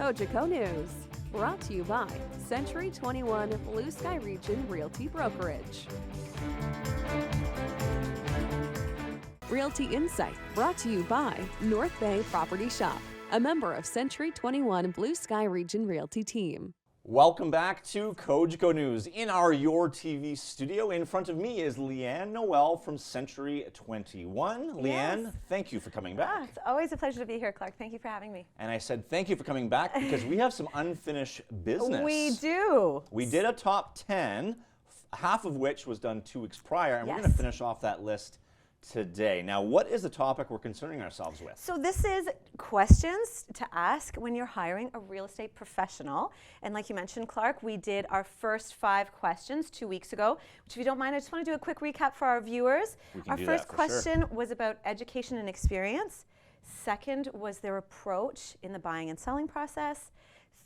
Cogeco News, brought to you by Century 21 Blue Sky Region Realty Brokerage. Realty Insight, brought to you by North Bay Property Shop, a member of Century 21 Blue Sky Region Realty Team. Welcome back to Cogeco News. In our Your TV studio, in front of me is Leanne Noel from Century 21. Leanne, Yes. thank you for coming back. It's always a pleasure to be here, Clark. Thank you for having me. And I said thank you for coming back because we have some unfinished business. We do. We did a top 10, half of which was done 2 weeks prior, and we're Yes. going to finish off that list today. Now, what is the topic we're concerning ourselves with? So this is questions to ask when you're hiring a real estate professional. And like you mentioned, Clark, we did our first 5 questions 2 weeks ago, which if you don't mind, I just want to do a quick recap for our viewers. We can Our do first that for sure. question was about education and experience. Second was their approach in the buying and selling process.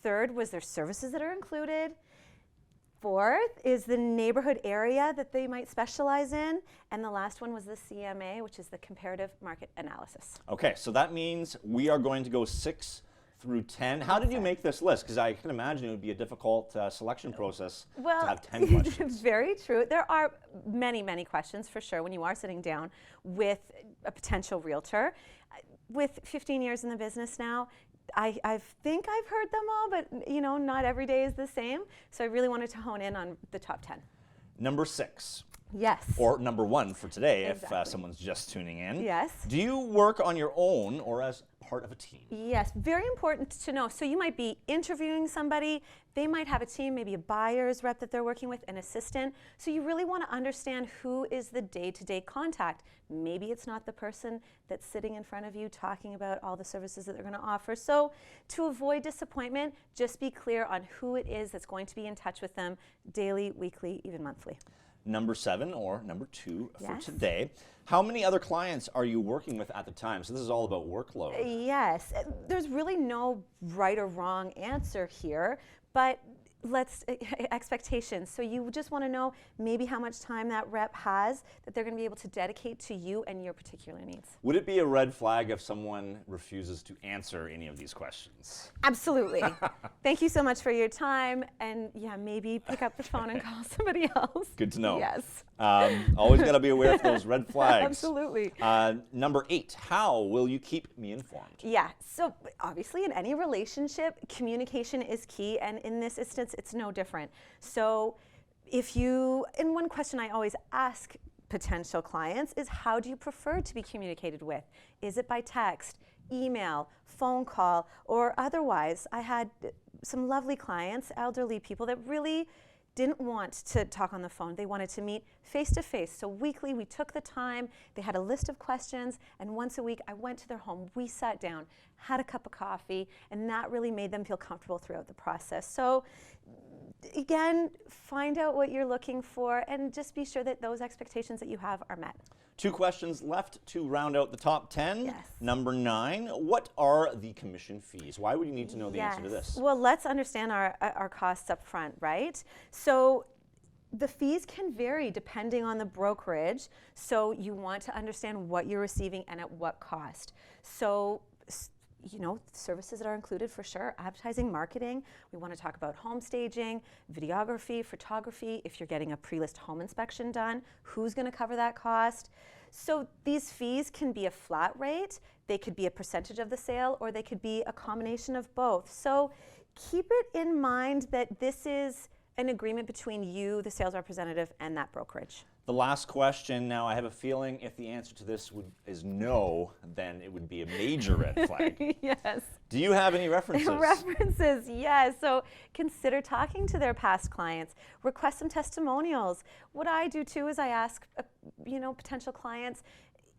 Third was their services that are included. Fourth is the neighborhood area that they might specialize in. And the last one was the CMA, which is the comparative market analysis. Okay, so that means we are going to go 6 through 10. How did you make this list? Because I can imagine it would be a difficult selection process to have 10 questions. Very true. There are many, many questions for sure when you are sitting down with a potential realtor. With 15 years in the business now, I think I've heard them all, but you know, not every day is the same. So I really wanted to hone in on the top 10. Number 6. Yes. Or number 1 for today, if Exactly. someone's just tuning in. Yes. Do you work on your own or as part of a team? Yes, very important to know. So you might be interviewing somebody, they might have a team, maybe a buyer's rep that they're working with, an assistant. So you really want to understand who is the day-to-day contact. Maybe it's not the person that's sitting in front of you talking about all the services that they're going to offer. So to avoid disappointment, just be clear on who it is that's going to be in touch with them daily, weekly, even monthly. Number 7 or number 2 for Yes. today. How many other clients are you working with at the time? So this is all about workload. Yes, there's really no right or wrong answer here, but let's expectations. So you just want to know maybe how much time that rep has that they're going to be able to dedicate to you and your particular needs. Would it be a red flag if someone refuses to answer any of these questions? Absolutely. Thank you so much for your time, and yeah, maybe pick up the phone and call somebody else. Good to know. Yes. Always got to be aware of those red flags. Absolutely. Number 8, how will you keep me informed? Yeah, so obviously in any relationship, communication is key, and in this instance, it's no different. So and one question I always ask potential clients is, how do you prefer to be communicated with? Is it by text, email, phone call, or otherwise? I had some lovely clients, elderly people that really didn't want to talk on the phone. They wanted to meet face to face. So weekly, we took the time. They had a list of questions, and once a week, I went to their home. We sat down, had a cup of coffee, and that really made them feel comfortable throughout the process. So again, find out what you're looking for, and just be sure that those expectations that you have are met. 2 questions left to round out the top 10. Yes. Number 9, what are the commission fees? Why would you need to know the answer to this? Well, let's understand our costs up front, right? So the fees can vary depending on the brokerage. So you want to understand what you're receiving and at what cost. So you know, services that are included for sure, advertising, marketing. We want to talk about home staging, videography, photography. If you're getting a pre-list home inspection done, who's going to cover that cost? So these fees can be a flat rate, they could be a percentage of the sale, or they could be a combination of both. So keep it in mind that this is an agreement between you, the sales representative, and that brokerage. The last question, now I have a feeling if the answer to this is no, then it would be a major red flag. Yes. Do you have any references? References, yes. So consider talking to their past clients. Request some testimonials. What I do too is I ask, potential clients,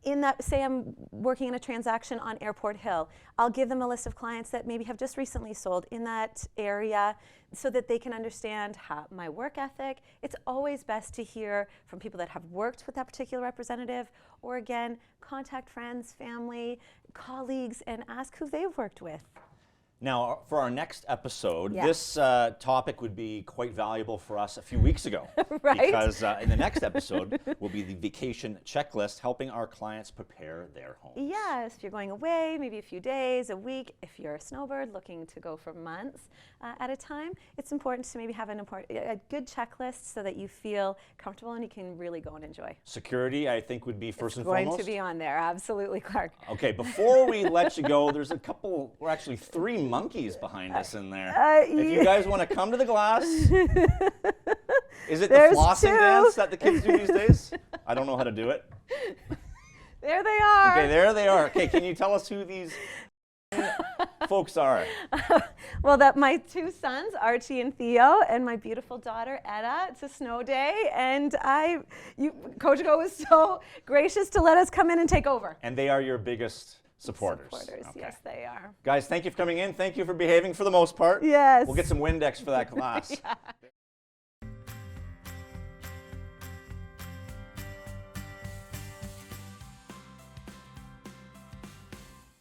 in that, say I'm working in a transaction on Airport Hill, I'll give them a list of clients that maybe have just recently sold in that area so that they can understand my work ethic. It's always best to hear from people that have worked with that particular representative, or again, contact friends, family, colleagues, and ask who they've worked with. Now, for our next episode, Yeah. this topic would be quite valuable for us a few weeks ago. Right. Because in the next episode will be the vacation checklist, helping our clients prepare their homes. Yes, if you're going away, maybe a few days, a week. If you're a snowbird looking to go for months at a time, it's important to maybe have a good checklist so that you feel comfortable and you can really go and enjoy. Security, I think, would be first and Going foremost. to be on there, absolutely, Clark. Okay, before we let you go, there's a couple, or actually 3 monkeys behind us in there. If you guys want to come to the glass, is it the There's flossing 2. dance that the kids do these days? I don't know how to do it. There they are. Okay, there they are. Okay, can you tell us who these folks are? Well, my 2 sons, Archie and Theo, and my beautiful daughter, Etta. It's a snow day, and Coach Go was so gracious to let us come in and take over. And they are your biggest supporters. Okay. Yes, they are. Guys, thank you for coming in. Thank you for behaving for the most part. Yes. We'll get some Windex for that class. Yeah.